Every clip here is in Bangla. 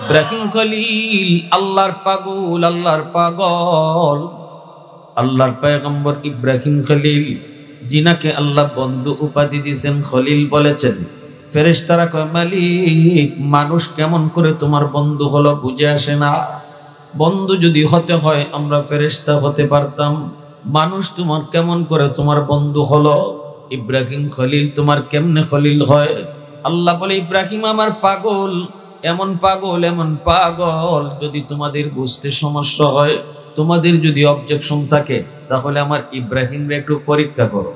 ইব্রাহিম খলিল আল্লাহর পাগল, আল্লাহর পাগল, আল্লাহর পয়গম্বর ইব্রাহিম খলিল, যিনাকে আল্লাহ বন্ধু উপাধি দিয়েছেন, খলিল বলেছেন। ফেরেশতারা কয়, মালিক, মানুষ কেমন করে তোমার বন্ধু হলো বুঝে আসে না। বন্ধু যদি হতে হয় আমরা ফেরেশতা হতে পারতাম, মানুষ তোমার কেমন করে তোমার বন্ধু হলো? ইব্রাহিম খলিল তোমার কেমনে খলিল হয়? আল্লাহ বলে, ইব্রাহিম আমার পাগল, এমন পাগল, এমন পাগল, যদি তোমাদের বুঝতে সমস্যা হয়, তোমাদের যদি অবজেকশন থাকে, তাহলে আমার ইব্রাহিমরে একটু পরীক্ষা করো।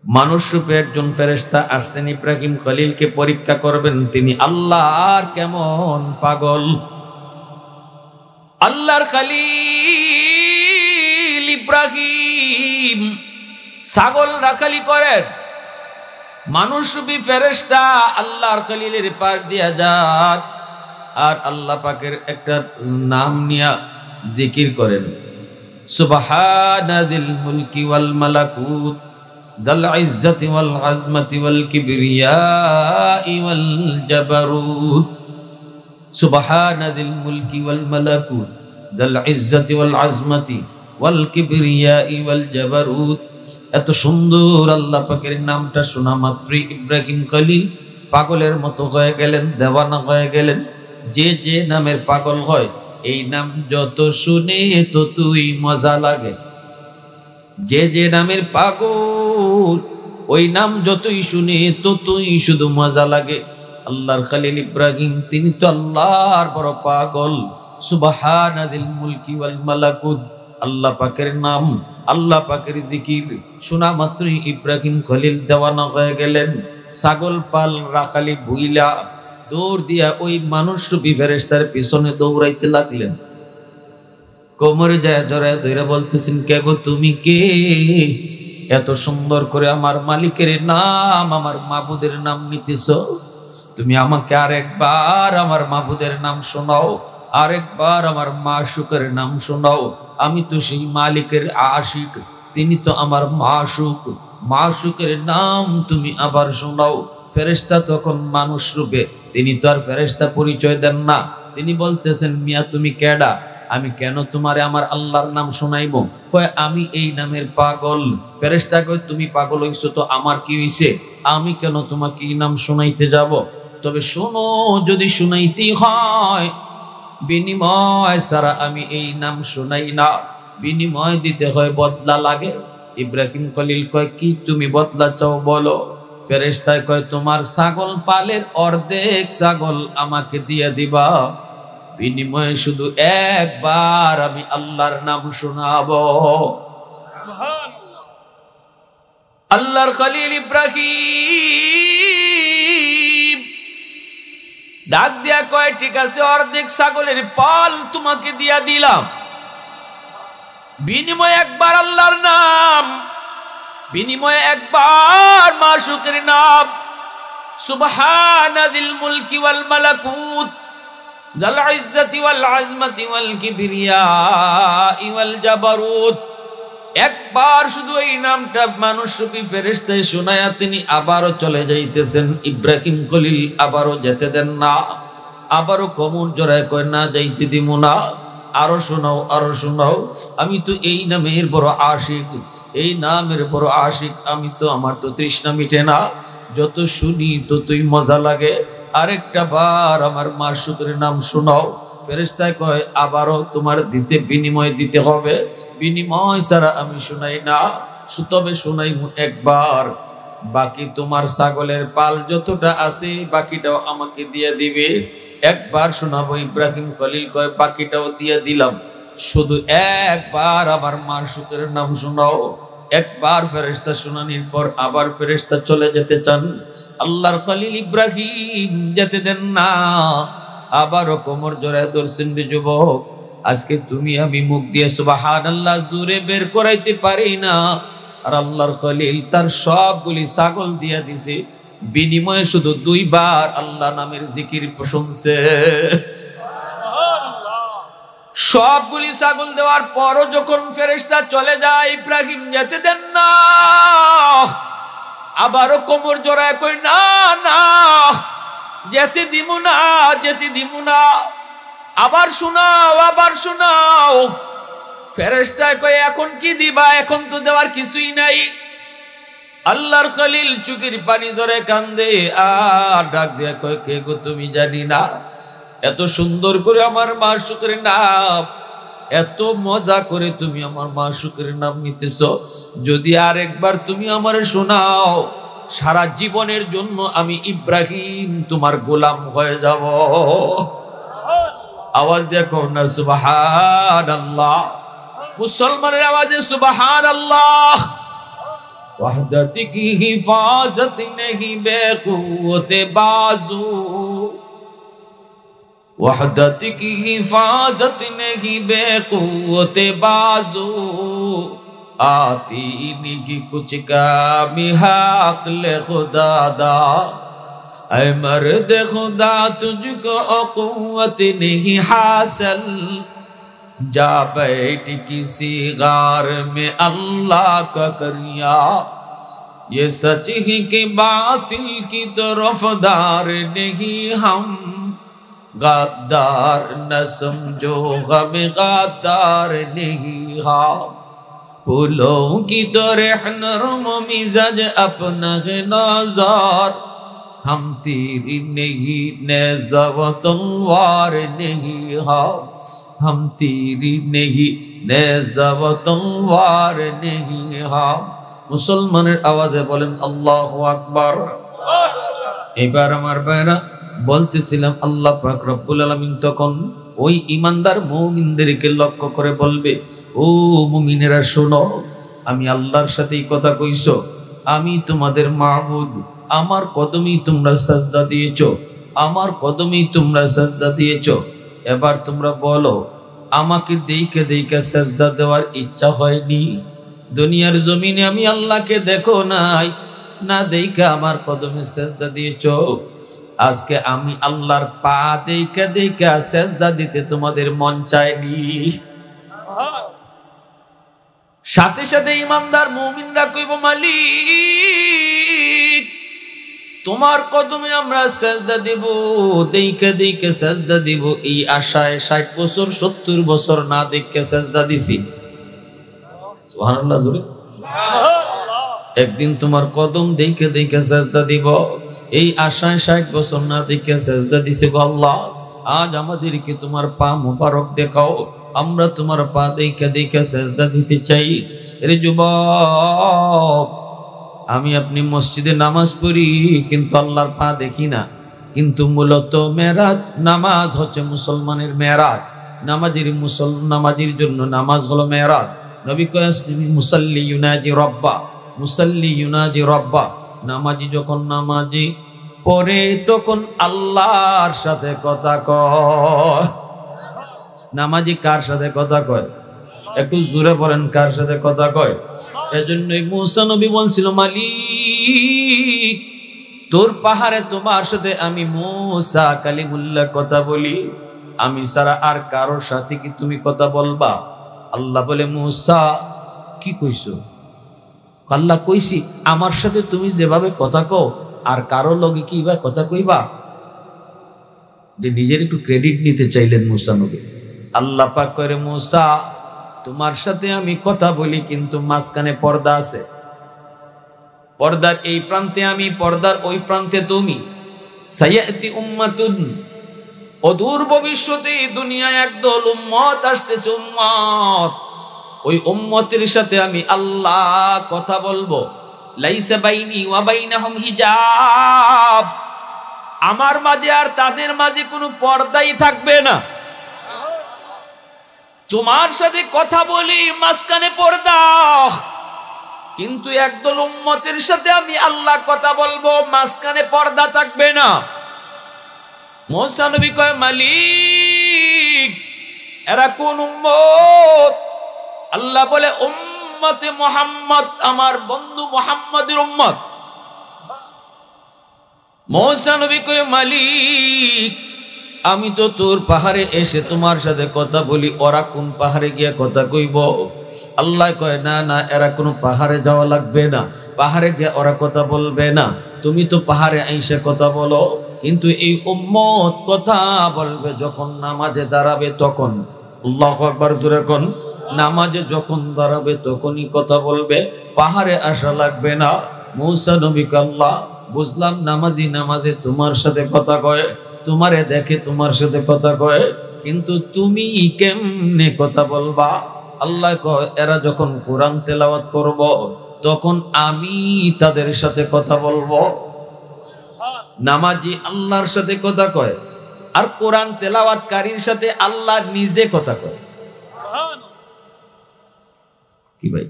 মানুষ রূপে একজন ফেরেশতা আসছেন ইব্রাহিম খলিলকে পরীক্ষা করবেন, তিনি আল্লাহর কেমন পাগল। আল্লাহর খলিল ইব্রাহিম ছাগল রাখালি করেন। মানুষ রূপী ফেরেশতা আল্লাহর খলিলের পার দিয়া যান, আর আল্লাহ পাকের একটা নাম নিয়া জিকির করেন, সুবহানাল মুলকি ওয়াল মালাকুত যাল ইজ্জতি ওয়াল আজমতি ওয়াল কিবরিয়াই ওয়াল জাবারুত। সুবহানাল মুলকি ওয়াল মালাকুত যাল ইজ্জতি ওয়াল আজমতি ওয়াল কিবরিয়াই ওয়াল জাবারুত। এত সুন্দর আল্লাহ পাকের নামটা শোনা মাত্রই ইব্রাহিম খলিল পাগলের মতো হয়ে গেলেন, দেওয়ানা হয়ে গেলেন। যে যে নামের পাগল হয়, এই নাম যত শুনে ততই মজা লাগে। যে যে নামের পাগল, ওই নাম যতই শুনে ততই শুধু মজা লাগে। আল্লাহর খলিল ইব্রাহিম, তিনি তো আল্লাহর বড় পাগল। সুবহানাল মুলকি ওয়াল মালাকুত, আল্লাহ পাকের নাম, আল্লাহ পাকের জিকির শোনা মাত্রই ইব্রাহিম খলিল দেওয়ানা হয়ে গেলেন। ছাগল পাল রাখালি ভুইলা দৌড় দিয়া ওই মানুষ রূপী ফেরেশতার পিছনে দৌড়াইতে লাগলেন। কোমরে যায় জড়ায় ধরে বলতেছেন, কে গো, তুমি কে? এত সুন্দর করে আমার মালিকের নাম, আমার মাবুদের নাম নিতেছ? তুমি আমাকে আরেকবার আমার মাবুদের নাম শোনাও, আরেকবার আমার মাশুকের নাম শোনাও। আমি তো সেই মালিকের আশিক, তিনি তো আমার মাশুক, মাশুকের নাম তুমি আবার শোনাও। ফেরেশতা তখন মানুষ রূপে, তিনি তো আর ফেরেশতা পরিচয় দেন না। তিনি বলতেছেন, মিয়া তুমি কেডা? আমি কেন তোমারে আমার আল্লাহর নাম শোনাইব? কয়, আমি এই নামের পাগল। ফেরেশতা কয়, তুমি পাগল হইছো তো আমার কি হইছে? আমি কেন তোমাকে এই নাম শোনাইতে যাব? তবে শোনো, যদি শোনাইতেই হয়, বিনিময় ছাড়া আমি এই নাম শোনাই না। বিনিময় দিতে হয়, বদলা লাগে। ইব্রাহিম খলিল কয়, কি তুমি বদলা চাও বলো? ফেরেশতায় কয়, তোমার ছাগল পালের অর্ধেক ছাগল আমাকে দিয়ে দিবা, বিনিময়ে শুধু একবার আমি আল্লাহর নাম শোনাবো। আল্লাহর খলিল ইব্রাহিম ডাক দিয়া কয়, ঠিক আছে, অর্ধেক ছাগলের পাল তোমাকে দিয়া দিলাম, বিনিময়ে একবার আল্লাহর নাম, বিনিময়ে একবার মাশুকের নাম। সুবহানাল মুলকি ওয়াল মালাকুত যাল ইজ্জতি ওয়াল আজমতি ওয়াল কিবরিয়াই ওয়াল জাবারুত। একবার শুধু এই নামটা মানুষ রূপী ফেরেশতায় শোনায়া তিনি আবারও চলে যাইতেছেন। ইব্রাহিম খলিল আবারও যেতে দেন না, আবারও কোমর জড়ায় কয়, না যাইতে দিব না, আরো শোনাও, আরো শোনাও। আমি তো এই নামের বড় আশিক, এই নামের বড় আশিক আমি তো, আমার তো তৃষ্ণা মিটে না, যত শুনি ততই মজা লাগে। আরেকটা বার আমার মাশুকের নাম শোনাও। ফেরেশতায় কয়, আবারও তোমার দিতে, বিনিময় দিতে হবে, বিনিময় ছাড়া আমি শোনাই না, তবে শোনাই একবার। বাকি তোমার ছাগলের পাল যতটা আছে বাকিটাও আমাকে দিয়ে দিবে, একবার শোনাবো। ইব্রাহিম খলিল কয়, বাকিটাও দিয়ে দিলাম, শুধু একবার আমার মাশুকের নাম শোনাও। একবার ফেরেশতা শোনানির পর আবার ফেরেশতা চলে যেতে চান, আল্লাহর খলিল ইব্রাহিম যেতে দেন না। আবারও কোমর জড়ায় ধরছেন, যুবক, আজকে তুমি আমি মুখ দিয়ে সুবহানাল্লাহ জোরে বের করাইতে পারি না, আর আল্লাহর খলিল তার সবগুলি ছাগল দিয়া দিছে, বিনিময়ে শুধু দুইবার আল্লাহ নামের জিকির শুনছে। সবগুলি ছাগল দেওয়ার পরও যখন ফেরেশতা চলে যায়, ইব্রাহিম যেতে দেন না। আবারও কোমর জড়ায় কই, না না যেতে দিব না, যেতে দিব না। আবার শোনাও, আবার শোনাও। ফেরেশতা কয় এখন কি দিবা, এখন তো দেওয়ার কিছুই নাই। আল্লাহর খলিল চোখের পানি ধরে কান্দে আর ডাক দিয়ে কয় কে গো তুমি? জানি না। এত সুন্দর করে আমার মাশউকের নাম, এত মজা করে তুমি আমার মাশউকের নাম নিতেছ, যদি আরেকবার তুমি আমারে শোনাও সারা জীবনের জন্য আমি ইব্রাহিম তোমার গোলাম হয়ে যাব। আওয়াজ দেখো না সুবহানাল্লাহ। মুসলমানের আওয়াজে সুবহানাল্লাহ। वहदत की हिफाजत नहीं बेक़ुव्वत बाजू, वहदत की हिफाजत नहीं बेक़ुव्वत बाजू, आती नहीं कुछ कामी अक़्ल खुदा दा, ऐ मर्द खुदा तुझको क़ुव्वत नहीं हासिल, जा बैठ किसी गार में अल्लाह का करिया, ये सच ही कि बातिल की तरफदार नहीं हम, गद्दार न समझो गम गद्दार नहीं हम, फूलों की तरह नरम मिजाज अपना है नज़ार, हम तेरी नहीं नेज़ा व तलवार नहीं हम, हम तेरी नहीं नेज़ा व तलवार नहीं हम। মুসলমানের আওয়াজে বলেন আল্লাহু আকবার। এবার আমার ভাইরা বলতেছিলাম আল্লাহ পাক রব্বুল আলামিন তখন ওই ইমানদার মুমিনদেরকে লক্ষ্য করে বলবে, ও মুমিনেরা শোনো, আমি আল্লাহর সাথেই কথা কইছো, আমি তোমাদের মাবুদ, আমার কদমেই তোমরা সাজদা দিয়েছো, আমার কদমেই তোমরা সাজদা দিয়েছো। এবার তোমরা বলো, আমাকে দেখে দেখে সাজদা দেওয়ার ইচ্ছা হয়নি? দুনিয়ার জমিনে আমি আল্লাহকে দেখো নাই, না দেখে আমার কদমে সাজদা দিয়েছো। আজকে আমি আল্লাহর পা দেখে দেখে সাজদা দিতে তোমাদের মন চায়নি? সাথে সাথে ইমানদার মুমিনরা কইব, মালিক তোমার কদমে আমরা সাজদা দেব, দেখে দেখে সাজদা দিব, এই আশায় 60 বছর 70 বছর না দেখে সাজদা দিছি। সুবহানাল্লাহ জোরে। একদিন তোমার কদম দেখে দেখে সাজদা দিব, এই আশায় 60 বছর না দেখে সাজদা দিছি গো আল্লাহ। আজ আমাদেরকে তোমার পা মুবারক দেখাও, আমরা তোমার পা দেখে দেখে সাজদা দিতে চাই। এর যুবক, আমি আপনি মসজিদে নামাজ পড়ি কিন্তু আল্লাহর পা দেখি না, কিন্তু মূলত মেরাজ নামাজ হচ্ছে মুসলমানের মেরাজ। নামাজির জন্য নামাজ হলো মেরাজ। নবী কয় মুসাল্লি ইউনাজি রব্বা, মুসাল্লি ইউনাজি রব্বা। নামাজি যখন নামাজি পড়ে তখন আল্লাহর সাথে কথা কয়। নামাজি কার সাথে কথা কয়? একটু জোরে বলেন, কার সাথে কথা কয়? এজন্যই মুসা নবী বলছিল, মালিক তোর পাহাড়ে তোমার সাথে আমি মুসা কালিমুল্লাহ কথা বলি, আমি ছাড়া আর কারোর সাথে কি তুমি কথা বলবা? আল্লাহ বলে, মুসা কি কইছো? আল্লাহ কইছি আমার সাথে তুমি যেভাবে কথা কও আর কারো লগে কি বা কথা কইবা? যে নিজের একটু ক্রেডিট নিতে চাইলেন মুসা নবী। আল্লাহ পাক করে, মুসা তোমার সাথে আমি কথা বলি কিন্তু মাঝখানে পর্দা আছে, পর্দার এই প্রান্তে আমি, পর্দার ওই প্রান্তে তুমি। সায়াতি উম্মাতুন, অদূর ভবিষ্যতে দুনিয়ায় একদল উম্মত আসতেছে, উম্মত, ওই উম্মতের সাথে আমি আল্লাহ কথা বলবো। লাইসা বাইনি ওয়া বাইনাহুম হিজাব, আমার মাঝে আর তাদের মাঝে কোনো পর্দাই থাকবে না। তোমার সাথে কথা বলি মাঝখানে পর্দা, কিন্তু একদল উম্মতের সাথে আমি আল্লাহ কথা বলবো, মাঝখানে পর্দা থাকবে না। মুসা নবী কয়, মালিক এরা কোন উম্মত? আল্লাহ বলে, উম্মতে মুহাম্মদ, আমার বন্ধু মুহাম্মদের উম্মত। মুসা নবী কয়, মালিক আমি তো তোর পাহাড়ে এসে তোমার সাথে কথা বলি, ওরা কোন পাহাড়ে গিয়ে কথা কইব? আল্লাহ কয়, না না, এরা কোনো পাহাড়ে যাওয়া লাগবে না, পাহাড়ে গিয়ে ওরা কথা বলবে না, তুমি তো পাহাড়ে আইসে কথা বলো। কিন্তু এই উম্মত কথা বলবে যখন নামাজে দাঁড়াবে তখন। আল্লাহু আকবার, জোরে কোন। নামাজে যখন দাঁড়াবে তখনই কথা বলবে, পাহাড়ে আসা লাগবে না। মূসা নবীকে আল্লাহ বুঝলাম নামাজে তোমার সাথে কথা কয়, তোমারে দেখে তোমার সাথে কথা কয়, কিন্তু তুমি কেমনে কথা বলবা? আল্লাহ কয় এরা যখন কোরআন তেলাওয়াত করব তখন আমি তাদের সাথে কথা বলবো। নামাজি আল্লাহর সাথে কথা কয়, আর কোরআন তেলাওয়াতকারীর সাথে আল্লাহ নিজে কথা কয়। কি ভাই,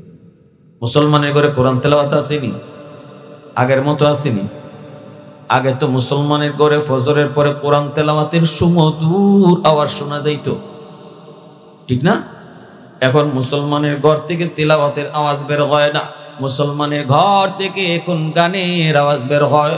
মুসলমানের ঘরে কোরআন তেলাওয়াত আসেনি? আগের মতো আসেনি? আগে তো মুসলমানের ঘরে ফজরের পরে কোরআন তেলাওয়াতের সুমধুর আওয়াজ শোনা যাইত, ঠিক না? এখন মুসলমানের ঘর থেকে তেলাওয়াতের আওয়াজ বের হয় না, মুসলমানের ঘর থেকে এখন গানের আওয়াজ বের হয়।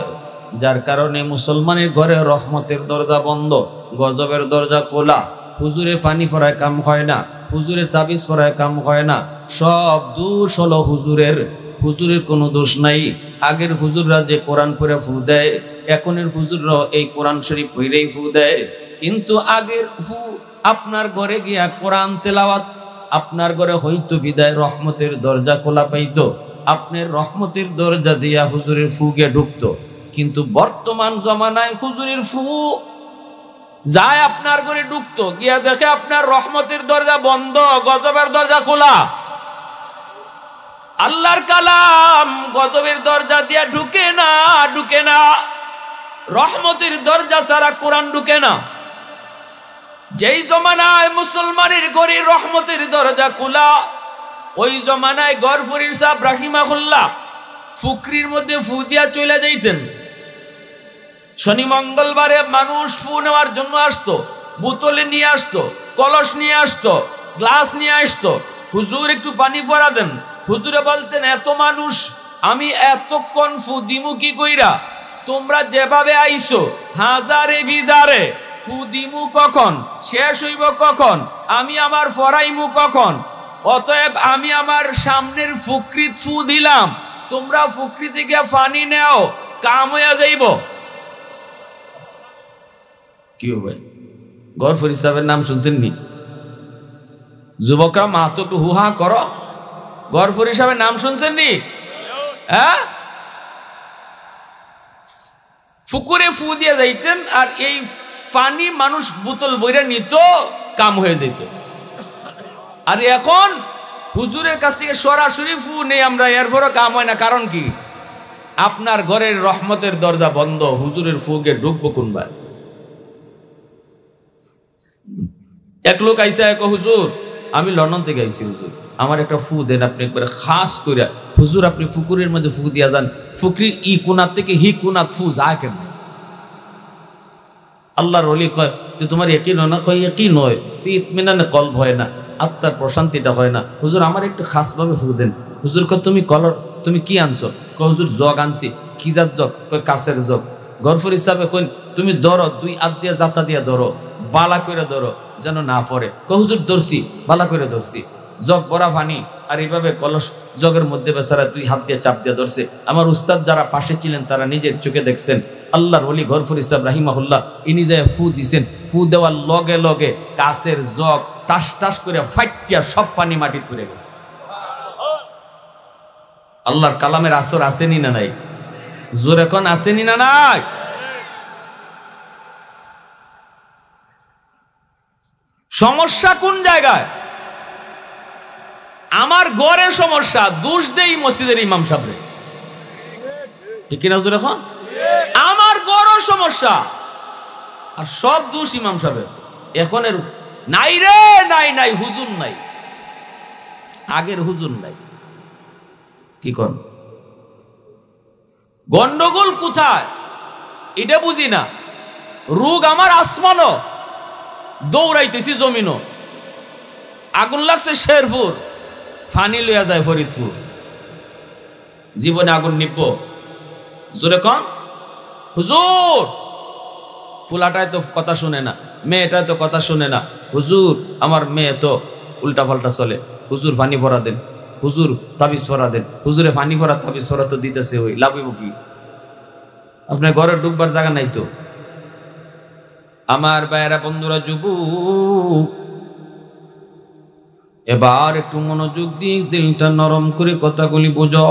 যার কারণে মুসলমানের ঘরে রহমতের দরজা বন্ধ, গজবের দরজা খোলা। হুজুরে পানি ফরায় কাম হয় না, হুজুরের তাবিজ ফরায় কাম হয় না। সব দোষ হলো হুজুরের। হুজুরের কোনো দোষ নাই। আগের হুজুররা যে কোরআন পড়ে ফু দেয়, এখনের হুজুররাও এই কোরআন শরীফ পড়েই ফু দেয়। কিন্তু আগের ফু আপনার ঘরে গিয়া কোরআন তেলাওয়াত, আপনার ঘরে হয়তো বিদায় রহমতের দরজা খোলা পাইতো, আপনার রহমতের দরজা দিয়া হুজুরের ফু গিয়ে ঢুকতো। কিন্তু বর্তমান জমানায় হুজুরের ফু যায় আপনার ঘরে ঢুকতো, গিয়া দেখে আপনার রহমতের দরজা বন্ধ, গজবের দরজা খোলা। আল্লাহর কালাম গজবের দরজা দিয়া ঢুকে না। রহমতের দরজা ছাড়া কোরআন ঢুকে না। যেই জমানায় মুসলমানের ঘরে রহমতের দরজা খোলা, ওই জমানায় গরফুরির সাহেব রাহিমাহুল্লাহ ফুকরির মধ্যে ফু দিয়া চলে যাইতেন। শনি মঙ্গলবারে মানুষ ফু নেওয়ার জন্য আসতো, বোতলে নিয়ে আসতো, কলস নিয়ে আসতো, গ্লাস নিয়ে আসতো। হুজুর একটু পানি পরা দেন। হুজুরে বলতেন এত মানুষ, আমি এতক্ষণ ফু দিমু কি কইরা? তোমরা যেভাবে আইসো হাজারে বিজারে, ফু দিমু কখন, শেষ হইব কখন, আমি আমার ফরাইমু কখন? অতএব আমি আমার সামনের ফুকরিত ফু দিলাম, তোমরা ফুকরি থেকে পানি নেও, কাম হইয়া যাইব। কি ভাই, গরফুর সাহেবের নাম শুনছেন নি? যুবকরা মা তো একটু হুহা করো। গরফুর সাহেবের নাম শুনছেন নি? হ্যাঁ, ফুকুরে ফু দিয়ে যাইতেন, আর এই পানি মানুষ বোতল বইরা নিত, কাম হয়ে যেত। আর এখন হুজুরের কাছ থেকে সরাসরি ফু নেই আমরা, এরপরও কাম হয় না। কারণ কি? আপনার ঘরের রহমতের দরজা বন্ধ, হুজুরের ফুকে ঢুকবো কোনবার? এক লোক আইসা এক, হুজুর আমি লন্ডন থেকে আইসি, হুজুর আমার একটা ফু দেন আপনি একবারে খাস করে। হুজুর আপনি ফুকুরের মধ্যে ফু দিয়া যান, ফুকরির ই কোনার থেকে হি কোনার ফু যায় কেন? আল্লাহর ওলি কয় যে তোমার একই নয় না, কয় একই নয়, ইতমিনানে কলব হয় না, আত্মার প্রশান্তিটা হয় না। হুজুর আমার একটু খাস ভাবে ফু দেন। হুজুর কয় তুমি কলর, তুমি কি আনছো? কয় হুজুর জগ আনছি। কি জাত জগ? কয় কাছের জগ। গরফুর হিসাবে কই তুমি ধরো, দুই হাত দিয়ে জাতা দিয়ে ধরো, বালা করে ধরো যেন না পড়ে। কয় হুজুর ধরছি, বালা করে ধরছি। জগ ভরা পানি, আর এইভাবে কলস জগের মধ্যে বেচারা দুই হাত দিয়ে চাপ দিয়ে ধরছে। আমার উস্তাদ যারা পাশে ছিলেন তারা নিজের চোখে দেখছেন। আল্লাহর ওলি গরফুর সাহেব রাহিমাহুল্লাহ ইনি যায় ফু দিছেন, ফু দেওয়ার লগে লগে কাছের জগ টাস টাস করে ফাটিয়া সব পানি মাটি পড়ে গেছে। আল্লাহর কালামের আসর আসেনি না নাই? জোর এখন আসেনি না নাই? সমস্যা কোন জায়গায়? আমার গড়ে সমস্যা, দোষ দেই মসজিদের ইমাম সাহেবরে, ঠিক না? জোর এখন আমার গড় সমস্যা, আর সব দোষ ইমাম সাহেবের। এখন এর নাই রে, নাই হুজুর নাই, আগের হুজুর নাই। কি কর? গন্ডগোল কোথায় এটা বুঝি না। রোগ আমার আসমানও, দৌড়াইতেছি জমিনও। আগুন লাগছে শেরপুর, ফানি লইয়া যায় ফরিদপুর। জীবনে আগুন নিব? জোরে কন হুজুর। ফুলাটায় তো কথা শুনে না, মেয়েটায় তো কথা শুনে না। হুজুর আমার মেয়ে তো উল্টা পাল্টা চলে, হুজুর পানি ভরা দেন, হুজুর তাবিজ ভরা দেন। হুজুরে পানি ভরা তাবিজ ভরা তো দিতেছে, ওই লাভ হইব কি? আপনার ঘরে ঢুকবার জায়গা নাই তো, আমার ভাইয়েরা বন্ধুরা, যুবক, এবার একটু মনোযোগ দিয়ে দিলটা নরম করে কথাগুলি বুঝো।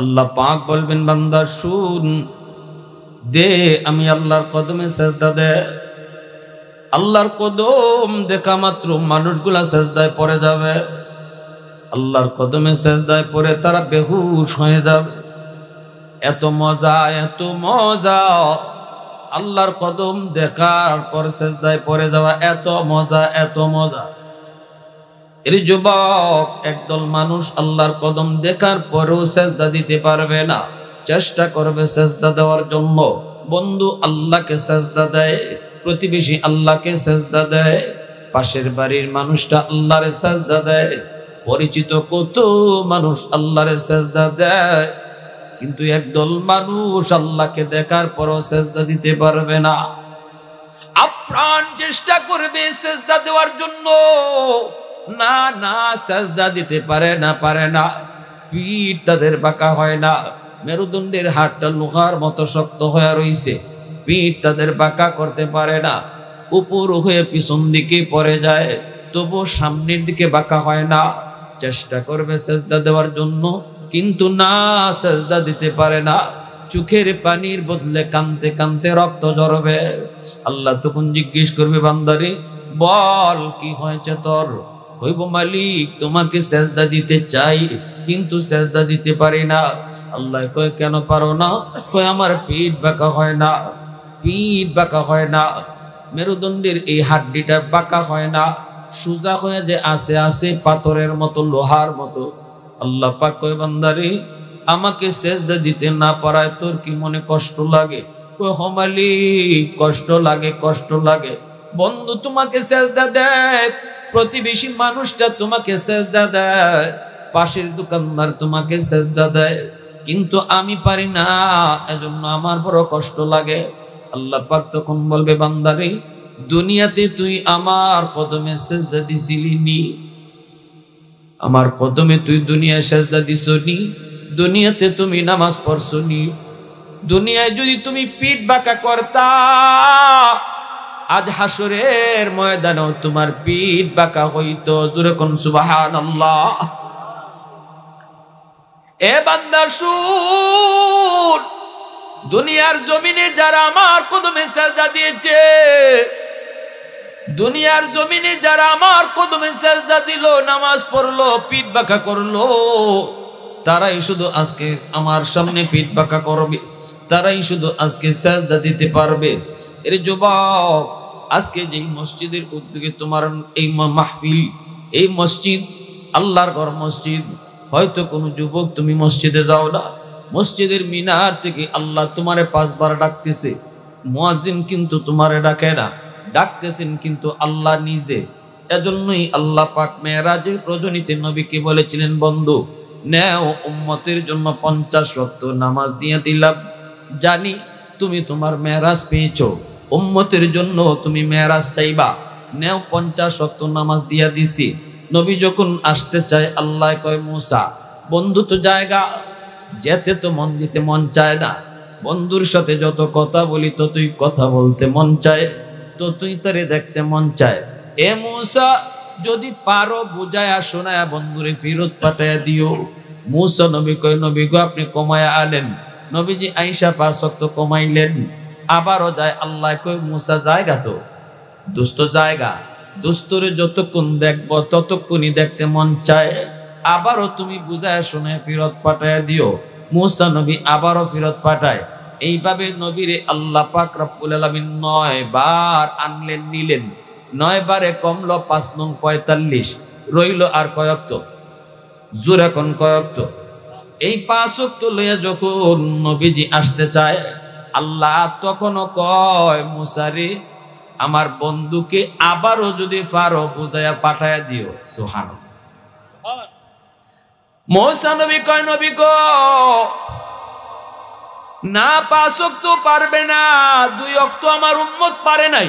আল্লাহ পাক বলবেন, বান্দা শুন, দে আমি আল্লাহর কদমে সেজদা দে। আল্লাহর কদম দেখা মাত্র মানুষগুলা সেজদায় পড়ে যাবে। আল্লাহর কদমে সেজদায় পড়ে তারা বেহুশ হয়ে যাবে। এত মজা, এত মজা আল্লাহর কদম দেখার পর সেজদায় পড়ে যাওয়া, এত মজা, এত মজা। এর যুবক, একদল মানুষ আল্লাহর কদম দেখার পরেও সেজদা দিতে পারবে না, চেষ্টা করবে সেজদা দেওয়ার জন্য। বন্ধু আল্লাহকে সেজদা দেয়, প্রতিবেশী আল্লাহকে সেজদা দেয়, পাশের বাড়ির মানুষটা আল্লাহরে সেজদা দেয়, পরিচিত কত মানুষ আল্লাহরে সেজদা দেয়। কিন্তু একদল মানুষ আল্লাহকে দেখার পরও সেজদা দিতে পারবে না। আপ্রাণ চেষ্টা করবে সেজদা দেওয়ার জন্য, না না, সেজদা দিতে পারে না, পারে না। পিঠ তাদের বাঁকা হয় না, মেরুদণ্ডের হাড়টা লোহার মতো শক্ত হয়ে রইছে, পিঠ তাদের বাঁকা করতে পারে না। উপর হয়ে পিছন দিকে পড়ে যায়, তবু সামনের দিকে বাঁকা হয় না। চেষ্টা করবে সেজদা দেওয়ার জন্য, কিন্তু না, সেজদা দিতে পারে না। চোখের পানির বদলে কানতে কানতে রক্ত ঝরবে। আল্লাহ তখন জিজ্ঞেস করবে, বান্দারে বল কি হয়েছে তোর? কইব, মালিক তোমাকে সেজদা দিতে চাই, কিন্তু সেজদা দিতে পারি না। আল্লাহ কয়, কেন পারো না? কয়, আমার পিঠ বাঁকা হয় না, পিঠ বাঁকা হয় না, মেরুদণ্ডের এই হাড্ডিটা বাঁকা হয় না, সোজা হয়ে যে আছে আছে পাথরের মতো, লোহার মতো। আল্লাহ পাক কয়, বান্দারে আমাকে সেজদা দিতে না পারায় তোর কি মনে কষ্ট লাগে? কয়, হ মালিক, কষ্ট লাগে, কষ্ট লাগে। বন্ধু তোমাকে সেজদা দেয়, প্রতিবেশী মানুষটা তোমাকে সেজদা দেয়, পাশের দোকানদার তোমাকে সেজদা দেয়, কিন্তু আমি পারি না, এজন্য আমার বড় কষ্ট লাগে। আল্লাহ পাক তখন বলবে, বান্দারে দুনিয়াতে তুই আমার কদমে সেজদা দিছিলি নি? আমার কদমে তুই দুনিয়ায় সেজদা দিছনি? দুনিয়াতে তুমি নামাজ পড়ছনি? দুনিয়ায় যদি তুমি পিঠ বাঁকা করতা, আজ হাসরের ময়দানেও তোমার পিঠ বাঁকা হইতো। জোরে কোন সুবহানাল্লাহ। এ বান্দা শুন, দুনিয়ার জমিনে যারা আমার কদমে সেজদা দিয়েছে, দুনিয়ার জমিনে যারা আমার কদমে সেজদা দিল, নামাজ পড়লো, পিঠ বাঁকা করলো, তারাই শুধু আজকে আমার সামনে পিঠ বাঁকা করবে, তারাই শুধু আজকে সেজদা দিতে পারবে। এর যুবক, আজকে যেই মসজিদের উদ্যোগে তোমার এই মাহফিল, এই মসজিদ আল্লাহর ঘর মসজিদ, হয়তো কোনো যুবক তুমি মসজিদে যাও না, মসজিদের মিনার থেকে আল্লাহ তোমারে 5 বার ডাকতেছে, মুয়াজ্জিন কিন্তু তোমারে ডাকে না, ডাকতেছেন কিন্তু আল্লাহ নিজে। এজন্যই আল্লাহ পাক মেরাজের রজনীতে নবীকে বলেছিলেন, বন্ধু নেও উম্মতের জন্য 50 ওয়াক্ত নামাজ দিয়ে দিলাম, জানি তুমি তোমার মেরাজ পেয়েছো, উম্মতের জন্য তুমি মেরাজ চাইবা, নেও 50 ওয়াক্ত নামাজ দিয়া দিছি। নবী যখন আসতে চায়, আল্লাহ কয়, মুসা বন্ধু তো জায়গা, যেতে তো মন দিতে মন চায় না, বন্ধুর সাথে যত কথা বলি ততই কথা বলতে মন চায়, তো তুই তারে দেখতে মন চায়। এ মুসা, যদি পারো বুঝায়া শোনায়া বন্ধুরে ফেরত পাঠাইয়া দিও। মুসা নবী কয়, নবী গো আপনি কমায়া আনেন। নবীজি আইসা 5 ওয়াক্ত কমাইলেন, আবারও যায়। আল্লাহ কয়, মুসা জায়গা তো দোস্ত, জায়গা, দোস্তরে যতক্ষণ দেখবো ততক্ষণই দেখতে মন চায়, আবারও তুমি বুঝায়া শোনায় ফেরত পাঠাইয়া দিও। মুসা নবী আবারও ফেরত পাঠায়। এইভাবে নবীরে আল্লাহ পাক রব্বুল আলামিন 9 বার আনলেন, নিলেন। 9 বারে কমলো 5 নং 45, রইল আর কয়ক্ত? জোরে কোন কয়ক্ত? এই 5 ওয়াক্ত লইয়া যখন নবীজি আসতে চায়, আল্লাহ তখনও কয়, মুসারে আমার বন্ধুকে আবারও যদি পারো বুঝাইয়া পাঠাইয়া দিও। সুবহানাল্লাহ। মুসা নবী কয়, নবী গো না, 5 ওয়াক্ত পারবে না, 2 ওয়াক্ত আমার উম্মত পারে নাই।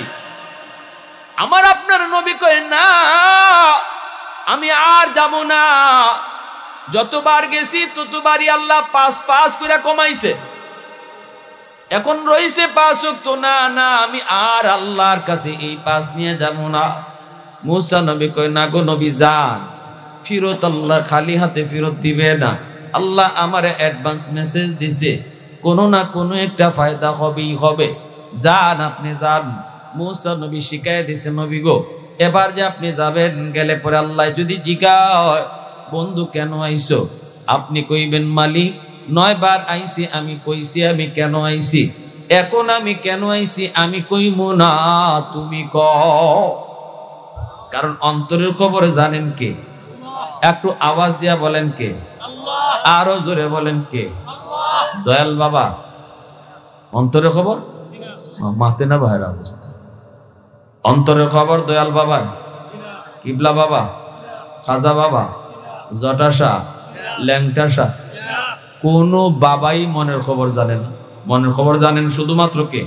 আমার আপনার নবী কয়, না আমি আর যাব না, যতবার গেছি ততবারই আল্লাহ 5 করে কমাইছে। এখন রইছে 5 ওয়াক্ত, না না আমি আর আল্লাহর কাছে এই 5 নিয়ে যাব না। মুসা নবী কয়, না গো নবী যান, ফিরত আল্লাহ খালি হাতে ফিরত দিবে না। আল্লাহ আমারে অ্যাডভান্স মেসেজ দিছে, কোনো না কোনো একটা ফায়দা হবেই হবে, যান আপনি যান। মুসা নবী শিখাই দিছে, নবী গো এবার যে আপনি যাবেন, গেলে পরে আল্লাহ যদি জিজ্ঞাসা, বন্ধু কেন আইছো, আপনি কইবেন মালিক 9 বার আইছি, আমি কইছি আমি কেন আইছি, এখন আমি কেন আইছি আমি কইমু না, তুমি কও। কারণ অন্তরের খবর জানেন কে? একটু আওয়াজ দিয়া বলেন কে? আরো জোরে বলেন কে? দয়াল বাবা। অন্তরের খবর মাতে না ভাইরা, অবস্থা অন্তরের খবর দয়াল বাবা, কিবলা বাবা, খাজা বাবা, জটাশা, ল্যাংটাশা, কোন বাবাই মনের খবর জানে না। মনের খবর জানেন শুধুমাত্র কে?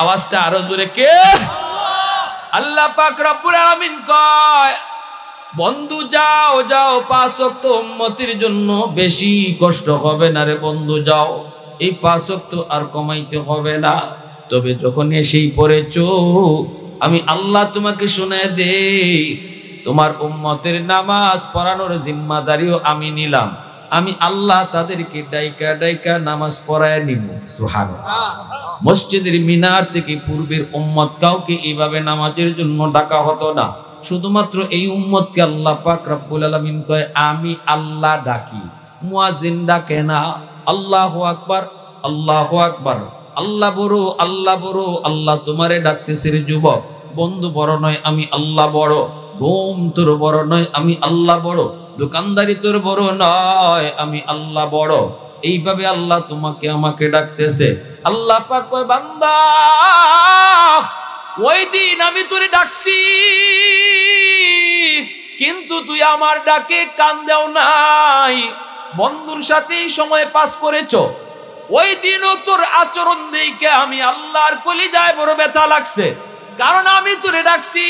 আওয়াজটা আরো জোরে কে? আল্লাহ পাক রব্বুল আলামিন কয়, বন্ধু যাও যাও 5 ওয়াক্ত উম্মতের জন্য, বেশি কষ্ট হবে না রে বন্ধু, যাও এই 5 ওয়াক্ত আর কমাইতে হবে না। তবে যখন এসেই পড়েছো, আমি আল্লাহ তোমাকে শুনায় দেই, তোমার উম্মতের নামাজ পড়ানোর জিম্মাদারিও আমি নিলাম। আমি আল্লাহ তাদেরকে ডাইকা ডাইকা নামাজ পড়ায় নিব। সুবহানাল্লাহ। মসজিদের মিনার থেকে পূর্বের উম্মত কাউকে এইভাবে নামাজের জন্য ডাকা হতো না। শুধুমাত্র এই উম্মতকে আল্লাহ পাক রব্বুল আলামিন কয়, আমি আল্লাহ ডাকি, মুয়াজ্জিন ডাকে না। আল্লাহু আকবার, আল্লাহু আকবার, আল্লাহ বড়, আল্লাহ বড়, আল্লাহ তোমারে ডাকতেছে রে যুবক। বন্ধু বড় নয়, আমি আল্লাহ বড়। ঘুম তোর বড় নয়, আমি আল্লাহ বড়। দোকানদারি তোর বড় নয়, আমি আল্লাহ বড়। এইভাবে আল্লাহ তোমাকে আমাকে ডাকতেছে। আল্লাহ পাক কয়, বান্দা ওই দিন আমি তোরে ডাকছি, কিন্তু তুই আমার ডাকে কান দেও নাই, বন্ধুর সাথেই সময় পাস করেছো। ওই দিনও তোর আচরণ দেখে আমি আল্লাহর কলিজায় বড় ব্যথা লাগছে। কারণ আমি তোরে ডাকছি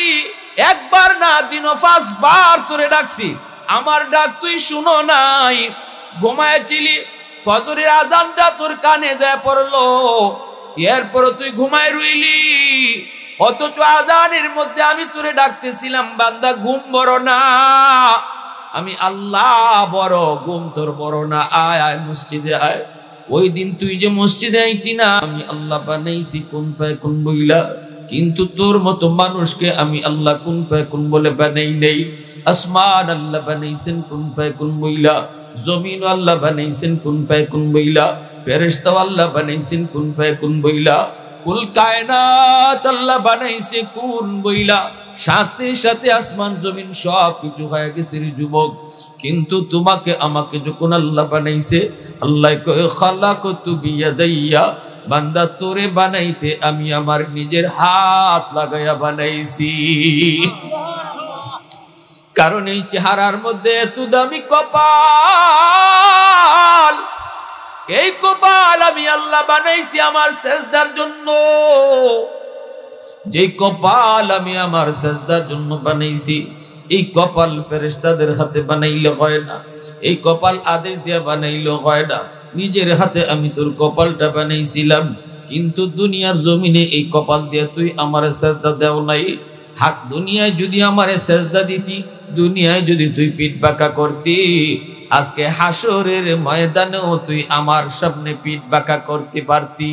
একবার না, দিনও 5 বার তোরে ডাকছি, আমার ডাক তুই শুনো নাই। ঘুমাইছিলি, ফজরের আজানটা তোর কানে যায় পড়লো, এরপর তুই ঘুমায় রইলি। অথচ আজানের মধ্যে আমি তোরে ডাকতেছিলাম, বান্দা ঘুম বড় না, আমি আল্লাহ বড়, ঘুম তোর বড় না, আয় আয় মসজিদে আয়। ওই দিন তুই যে মসজিদে আইতি না, আমি আল্লাহ বানাইছি কুন ফায়াকুন বইলা, কিন্তু তোর মতো মানুষকে আমি আল্লাহ কুন ফায়াকুন বলে বানাই নেই। আসমান আল্লাহ বানাইছেন কুন ফায়াকুন বইলা, জমিন আল্লাহ বানাইছেন কুন ফায়াকুন বইলা, ফেরেশতা আল্লাহ বানাইছেন কুন ফায়াকুন বইলা, কুল কায়নাত আল্লাহ বানাইছে কুন বইলা। সাথে সাথে আসমান জমিন সব কিছু হয়ে গেছে রে যুবক। কিন্তু তোমাকে আমাকে যখন আল্লাহ বানাইছে, আল্লাহ কয় খালাকতু বিয়াদাইয়া, বান্দা তোরে বানাইতে আমি আমার নিজের হাত লাগাইয়া বানাইছি। কারণ এই চেহারার মধ্যে এত দামি কপাল, এই কপাল আমি আল্লাহ বানাইছি আমার সেজদার জন্য। যে কপাল আমি আমার সেজদার জন্য বানাইছি, এই কপাল ফেরেশতাদের হাতে বানাইলে হয় না, এই কপাল আদেশ দিয়ে বানাইলে হয় না। নিজের হাতে আমি তোর কপালটা বানাইছিলাম, কিন্তু দুনিয়ার জমিনে এই কপাল দিয়ে তুই আমার সেজদা দেও নাই। হাক দুনিয়ায় যদি আমার সেজদা দিতি, দুনিয়ায় যদি তুই পিঠ বাঁকা করতি, আজকে হাসরের ময়দানেও তুই আমার সামনে পিঠ বাঁকা করতে পারতি।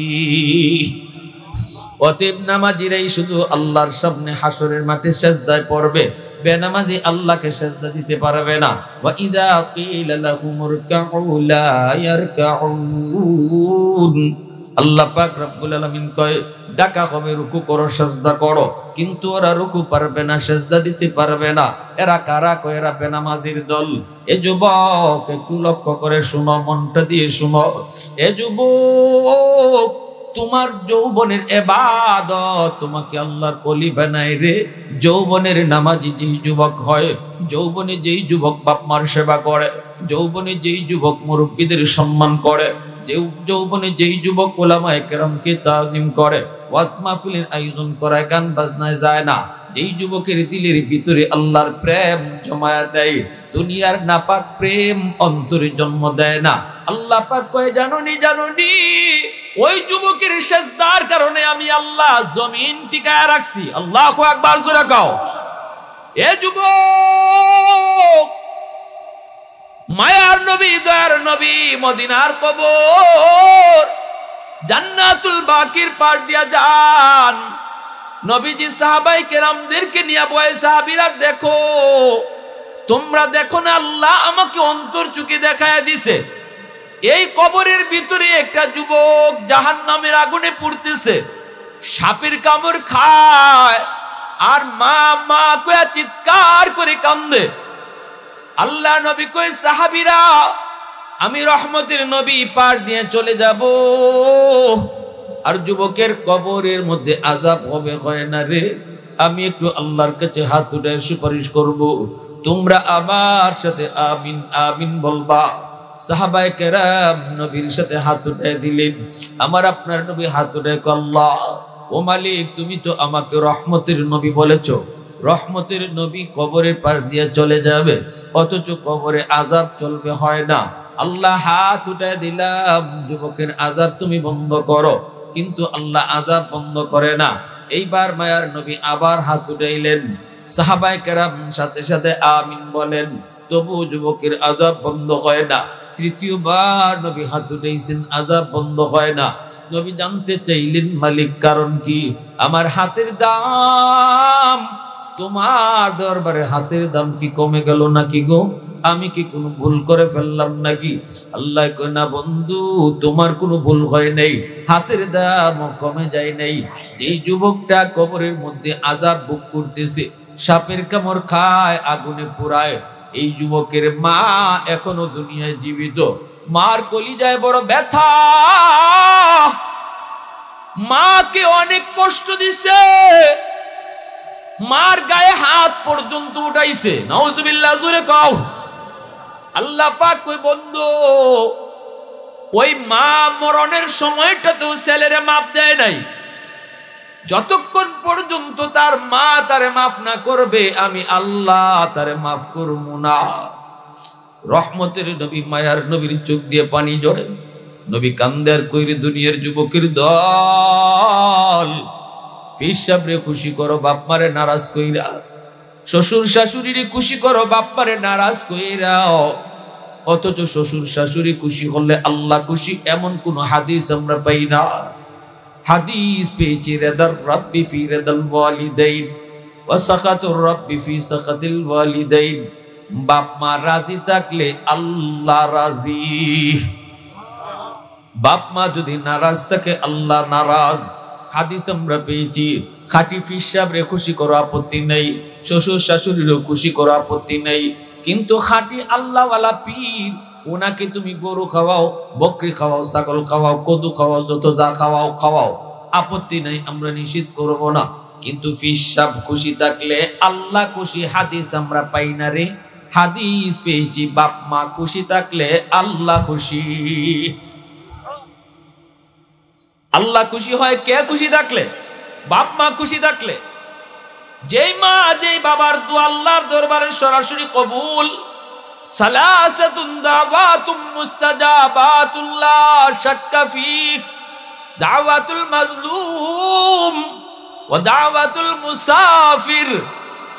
অতএব নামাজিরাই শুধু আল্লাহর সামনে হাসরের মাঠে সেজদায় পড়বে, বেনামাজি আল্লাহকে সেজদা দিতে পারবে না। ওয়া ইযা কিলা লাহুমুরকাউ লা ইয়ারকাউন, আল্লাহ পাক রব্বুল আলামিন কয় ডাকা হবে রুকু করো, সেজদা করো, কিন্তু ওরা রুকু পারবে না, সেজদা দিতে পারবে না। এরা কারা? কয় এরা বেনামাজির দল। এ যুবক একটু লক্ষ্য করে শুনো, মনটা দিয়ে শুনো। এ যুবক, তোমার যৌবনের ইবাদত তোমাকে আল্লাহর ওলি বানায় রে। যৌবনের নামাজি যেই যুবক হয়, যৌবনে যেই যুবক বাপ মার সেবা করে, যৌবনে যেই যুবক মুরব্বীদের সম্মান করে, যৌবনে যেই যুবক উলামায়ে কেরামকে তাজিম করে, ওয়াজ মাহফিলের আয়োজন করে, গান বাজনায় যায় না, যেই যুবকের দিলের ভিতরে আল্লাহর প্রেম জমায়া দেয়, দুনিয়ার নাপাক প্রেম অন্তরে জন্ম দেয় না। আল্লাহ পাক কয় জাননি জাননি, ওই যুবকের সেজদার কারণে আমি আল্লাহ জমিন টিকায় রাখছি। আল্লাহু আকবার, জোরে কও। এ যুবক, মায়ার নবী, দয়ার নবী, মদিনার কবর জান্নাতুল বাকির পার দিয়া যান। নবীজি সাহাবায়ে কেরামদেরকে নিয়ে বলে, সাহাবীরা দেখো, তোমরা দেখো না আল্লাহ আমাকে অন্তর চুকে দেখায় দিছে, এই কবরের ভিতরে একটা যুবক জাহান্নামের আগুনে পুড়তেছে, সাপের কামড় খায় আর মা মা কইয়া চিৎকার করে কান্দে। আল্লাহ নবী কই, সাহাবীরা আমি রহমতের নবী পার দিয়ে চলে যাব, আর যুবকের কবরের মধ্যে আযাব হবে, হয় না রে, আমি একটু আল্লাহর কাছে হাত উঠায় সুপারিশ করব, তোমরা আমার সাথে আমিন আমিন বলবা। সাহাবায়ে কেরাম নবীর সাথে হাত উঠায় দিলেন। আমার আপনার নবী হাত উঠায়, আল্লাহ ও মালিক, তুমি তো আমাকে রহমতের নবী বলেছো, রহমতের নবী কবরের পার দিয়ে চলে যাবে, অথচ কবরে আযাব চলবে, হয় না। আল্লাহ হাত উঠায় দিলাম, যুবকের আযাব তুমি বন্ধ করো, কিন্তু আল্লাহ আযাব বন্ধ করে না। এইবার মায়ার নবী আবার হাত উঠাইলেন, সাহাবায়ে কেরাম সাথে সাথে আমিন বলেন, তবু যুবকের আযাব বন্ধ হয় না। তৃতীয়বার নবী হাত উঠাইছেন, আযাব বন্ধ হয় না। নবী জানতে চাইলেন, মালিক কারণ কি? আমার হাতের দাম, তোমার দরবারে হাতের দাম কি কমে গেল নাকি গো? আমি কি কোনো ভুল করে ফেললাম নাকি? আল্লাহ কয়, না বন্ধু, তোমার কোনো ভুল হয় নাই, হাতের দাম কমে যায় নাই। যেই যুবকটা কবরের মধ্যে আযাব ভোগ করতেছে, সাপের কামড় খায়, আগুনে পোড়ায়, এই যুবকের মা এখনো দুনিয়ায় জীবিত। মার কলিজায় বড় ব্যথা, মাকে অনেক কষ্ট দিছে, মার গায়ে হাত পর্যন্ত উঠাইছে। নাউজুবিল্লাহ, জোরে কও। আল্লাহ পাক কই, বন্ধু, ওই মা মরণের সময়টাতেও ছেলেরে মাপ দেয় নাই। যতক্ষণ পর্যন্ত তার মা তারে মাফ না করবে, আমি আল্লাহ তারে মাফ করব না। রহমতের নবী, মায়ার নবীর চোখ দিয়ে পানি ঝরে। নবী কান্দে আর কইরে, দুনিয়ার যুবকের দল, পীর সাহেবরে খুশি করো, বাপ মারে নারাজ কইরা, শ্বশুর শাশুড়িরে খুশি করো, বাপ মারে নারাজ কইরা, অথচ শ্বশুর শাশুড়ি খুশি হলে আল্লাহ খুশি, এমন কোন হাদিস আমরা পাই না। হাদিস পেয়েছি, রিদার রাব্বি ফি রিদাল ওয়ালিদাইন ওয়া সাখাতুর রাব্বি ফি সাখাতিল ওয়ালিদাইন। বাপ মা রাজি থাকলে আল্লাহ রাজি, বাপ মা যদি নারাজ থাকে আল্লাহ নারাজ। হাদিস আমরা পেয়েছি, খাঁটি পীর সাহেবরে খুশি করো আপত্তি নেই, শ্বশুর শাশুড়িরও খুশি করো আপত্তি নেই, কিন্তু খাঁটি আল্লাহওয়ালা পীর, ওনাকে তুমি গরু খাওয়াও, বকরি খাওয়াও, ছাগল খাওয়াও, কদু খাওয়াও, যত যা খাওয়াও খাওয়াও, আপত্তি নাই, আমরা নিষেধ করব না। কিন্তু পীর সাহেব খুশি থাকলে আল্লাহ খুশি। হাদিস আমরা পাই না রে, হাদিস পেয়েছি, বাপ মা খুশি থাকলে আল্লাহ খুশি। আল্লাহ খুশি হয় কে খুশি থাকলে? বাপ মা খুশি থাকলে। যেই মা যেই বাবার দোয়া আল্লাহর দরবারে সরাসরি কবুল। সালাসাতুন দাওয়াতুম মুস্তাজাবাতুল লা শাক্কা ফিক, দাওয়াতুল মাজলুম ওয়া দাওয়াতুল মুসাফির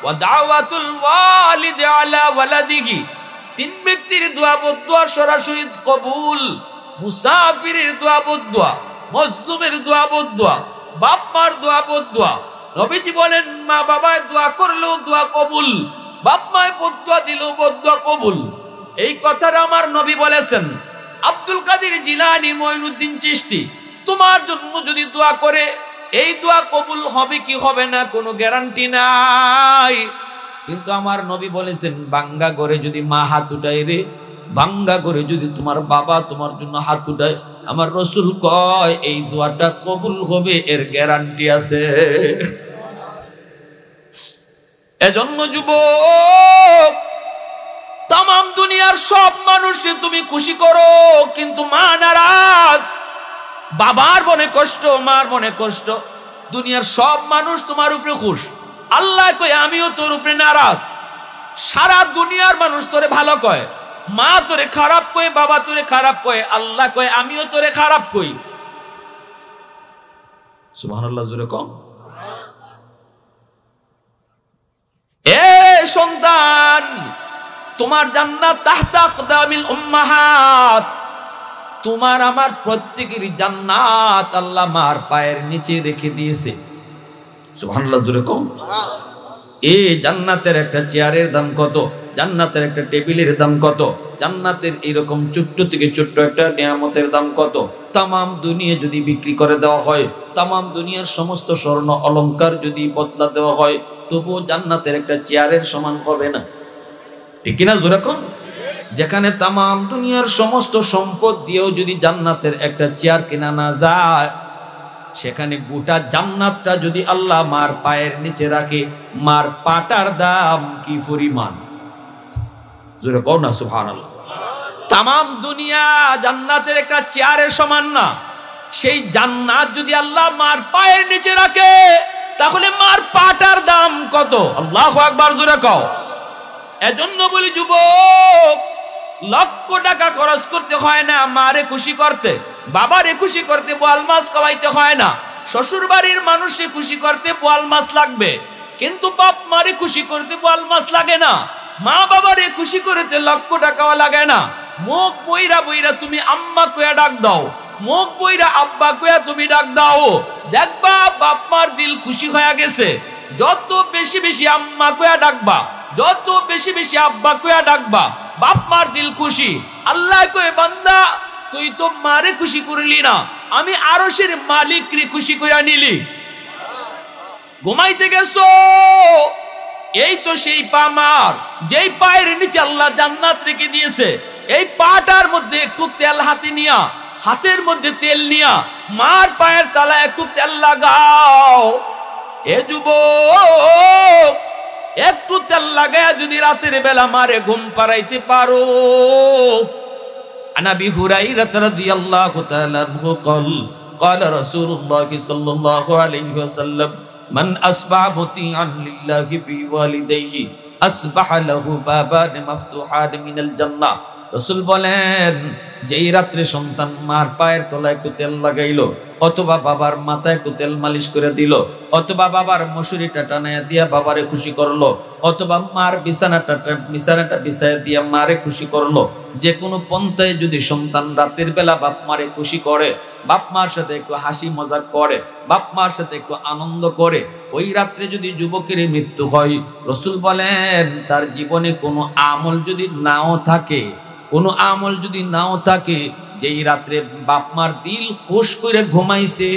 ওয়া দাওয়াতুল ওয়ালিদ আলা ওয়ালাদিহি। তিন ব্যক্তির দোয়া বদদোয়া সরাসরি কবুল। মুসাফিরের দোয়া বদদোয়া, মজলুমের দোয়া বদদোয়া, বাপ মার দোয়া বদদোয়া। নবীজি বলেন, মা বাবায় দোয়া করলেও দোয়া কবুল, বাপ মায় বদদোয়া দিলেও বদদোয়া কবুল। এই কথাটা আমার নবী বলেছেন। আব্দুল কাদের জিলানী, মঈনুদ্দিন চিশতি, তোমার জন্য যদি দোয়া করে, এই দোয়া কবুল হবে কি হবে না কোনো গ্যারান্টি নাই। কিন্তু আমার নবী বলেছেন, বাঙ্গা করে যদি মা হাত উঠায় রে, বাঙ্গা করে যদি তোমার বাবা তোমার জন্য হাত উঠায়, আমার রসুল কয় এই দোয়াটা কবুল হবে, এর গ্যারান্টি আছে। এজন্য যুবক, তামাম দুনিয়ার সব মানুষকে তুমি খুশি করো, কিন্তু মা নারাজ, বাবার মনে কষ্ট, মার মনে কষ্ট, দুনিয়ার সব মানুষ তোমার উপরে খুশ। আল্লাহ কয় আমিও তোর উপরে নারাজ। সারা দুনিয়ার মানুষ তোরে ভালো কয়, মা তোরে খারাপ কয়, বাবা তোরে খারাপ কয়, আল্লাহ কয় আমিও তোরে খারাপ কই। সুবহানাল্লাহ জোরে কম। এ সন্তান, তোমার জান্নাত তাহতা আকদামিল উম্মাহাত, তোমার আমার প্রত্যেকের জান্নাত আল্লাহ মার পায়ের নিচে রেখে দিয়েছে। সুবহানাল্লাহ জোরে কম। এই জান্নাতের একটা চেয়ারের দাম কত, জান্নাতের একটা টেবিলের দাম কত, জান্নাতের এরকম ছোট্ট থেকে ছোট্ট একটা নিয়ামতের দাম কত। তামাম দুনিয়া যদি বিক্রি করে দেওয়া হয়, তামাম দুনিয়ার সমস্ত স্বর্ণ অলংকার যদি বদলা দেওয়া হয়, তবুও জান্নাতের একটা চেয়ারের সমান হবে না, ঠিক কিনা জোরে কম। যেখানে তামাম দুনিয়ার সমস্ত সম্পদ দিয়েও যদি জান্নাতের একটা চেয়ার কেনা না যায়, সেখানে গোটা জান্নাতটা যদি আল্লাহ মার পায়ের নিচে রাখে, মার পাটার দাম কি পরিমাণ, জোরে কও না সুবহানাল্লাহ। তামাম দুনিয়া জান্নাতের একটা চেয়ারের সমান না। সেই জান্নাত যদি আল্লাহ মার পায়ের নিচে রাখে, তাহলে মার পাটার দাম কত? আল্লাহু আকবার জোরে কও। এজন্য বলি যুবক, লক্ষ টাকা খরচ করতে হয় না মারে খুশি করতে, বাবারে খুশি করতে বোয়াল মাছ খাওয়াইতে হয় না। শ্বশুর বাড়ির মানুষকে খুশি করতে বোয়াল মাছ লাগবে, কিন্তু বাপ মারে খুশি করতে বোয়াল মাছ লাগে না। মা বাবারে খুশি করতে লক্ষ টাকাও লাগে না। মুখ বইরা বইরা তুমি আম্মা কইয়া ডাক দাও, মুখ বইরা আব্বা কইয়া তুমি ডাক দাও, দেখবা বাপ মার দিল খুশি হয়ে গেছে। যত বেশি বেশি আম্মা কইয়া ডাকবা, যত বেশি বেশি আব্বা কইয়া ডাকবা, বাপ মার দিল খুশি। আল্লাহ কয় বান্দা, তুই তো মারে খুশি করলি না, আমি আরশের মালিক রে খুশি কইরা নিলি। ঘুমাইতে গেছো, এই তো সেই পা মার, যেই পায়ের নিচে আল্লাহ জান্নাত রেখে দিয়েছে। এই পাটার মধ্যে একটু তেল হাতে নিয়া, হাতের মধ্যে তেল নিয়া মার পায়ের তলায় একটু তেল লাগাও। এ যুবক, একটু তেল লাগায় যদি রাতের বেলা মারে ঘুম পাড়াইতে পারো। আনা আবি হুরায়রা রাদিয়াল্লাহু তাআলা আনহু قال رسول الله صلى الله عليه وسلم من أصبح مطيعا لله في والديه أصبح له بابان مفتوحان من الجنة। রাসূল বলেন, যেই রাত্রে সন্তান মার পায়ের তলায় একটু তেল লাগাইলো, অথবা বাবার মাথায় একটু তেল মালিশ করে দিল, অথবা বাবার মশুরিটা টানায়া দিয়া বাবারে খুশি করলো, অথবা মার বিছানাটা বিছায়া দিয়া মারে খুশি করলো, যে কোনো পন্থায় যদি সন্তান রাতের বেলা বাপ মারে খুশি করে, বাপ মার সাথে একটু হাসি মজাক করে, বাপ মার সাথে একটু আনন্দ করে, ওই রাত্রে যদি যুবকের মৃত্যু হয়, রাসূল বলেন তার জীবনে কোনো আমল যদি নাও থাকে, কোনো আমল যদি নাও থাকে, যেই রাত্রে বাপ মার দিল খুশ করে ঘুমাইছে,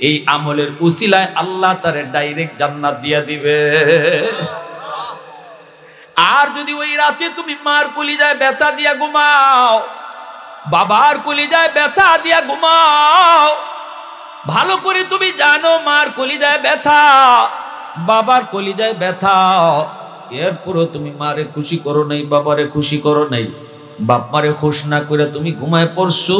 এই আমলের উসিলায় আল্লাহ তারে ডাইরেক্ট জান্নাত দিয়া দিবে। আর যদি ওই রাতে তুমি মার কলিজায় ব্যথা দিয়া ঘুমাও, বাবার কলিজায় ব্যথা দিয়া ঘুমাও, ভালো করে তুমি জানো মার কলিজায় ব্যথা, বাবার কলিজায় ব্যথা, এরপরও তুমি মারে খুশি করো নাই, বাবারে খুশি করো নাই, বাপ মারে খুশ না করে তুমি ঘুমায় পড়ছো।